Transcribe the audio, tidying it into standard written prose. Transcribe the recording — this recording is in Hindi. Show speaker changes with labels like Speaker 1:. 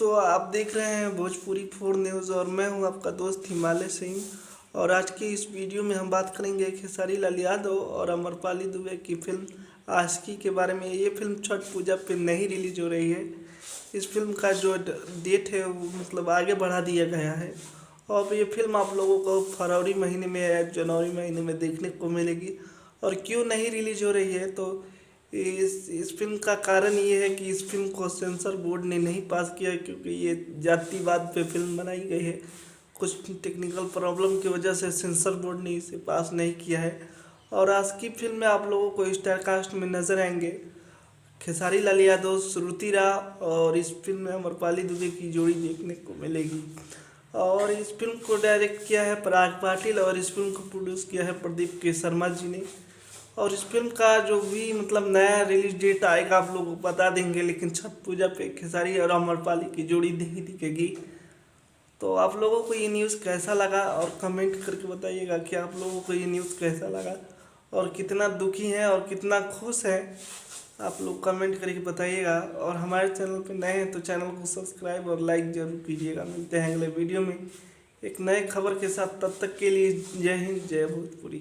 Speaker 1: तो आप देख रहे हैं भोजपुरी 4 न्यूज़ और मैं हूं आपका दोस्त हिमालय सिंह। और आज की इस वीडियो में हम बात करेंगे खेसारी लाल यादव और अमरपाली दुबे की फिल्म आशिकी के बारे में। ये फिल्म छठ पूजा पे नहीं रिलीज हो रही है। इस फिल्म का जो डेट है वो मतलब आगे बढ़ा दिया गया है। और ये फिल्म आप लोगों को फरवरी महीने में या जनवरी महीने में देखने को मिलेगी। और क्यों नहीं रिलीज हो रही है, तो इस फिल्म का कारण ये है कि इस फिल्म को सेंसर बोर्ड ने नहीं पास किया, क्योंकि ये जातिवाद पे फिल्म बनाई गई है। कुछ टेक्निकल प्रॉब्लम की वजह से सेंसर बोर्ड ने इसे पास नहीं किया है। और आज की फिल्म में आप लोगों को स्टार कास्ट में नजर आएंगे खेसारी लाल यादव, श्रुति राव, और इस फिल्म में अमरपाली दुबे की जोड़ी देखने को मिलेगी। और इस फिल्म को डायरेक्ट किया है पराग पाटिल और इस फिल्म को प्रोड्यूस किया है प्रदीप के शर्मा जी ने। और इस फिल्म का जो भी मतलब नया रिलीज डेट आएगा आप लोगों को बता देंगे, लेकिन छठ पूजा पे खेसारी और अमरपाली की जोड़ी नहीं दिखेगी। तो आप लोगों को ये न्यूज़ कैसा लगा और कमेंट करके बताइएगा कि आप लोगों को ये न्यूज़ कैसा लगा और कितना दुखी है और कितना खुश है। आप लोग कमेंट करके बताइएगा। और हमारे चैनल पे नए हैं तो चैनल को सब्सक्राइब और लाइक जरूर कीजिएगा। मिलते हैं अगले वीडियो में एक नए खबर के साथ। तब तक के लिए जय हिंद, जय भोजपुरी।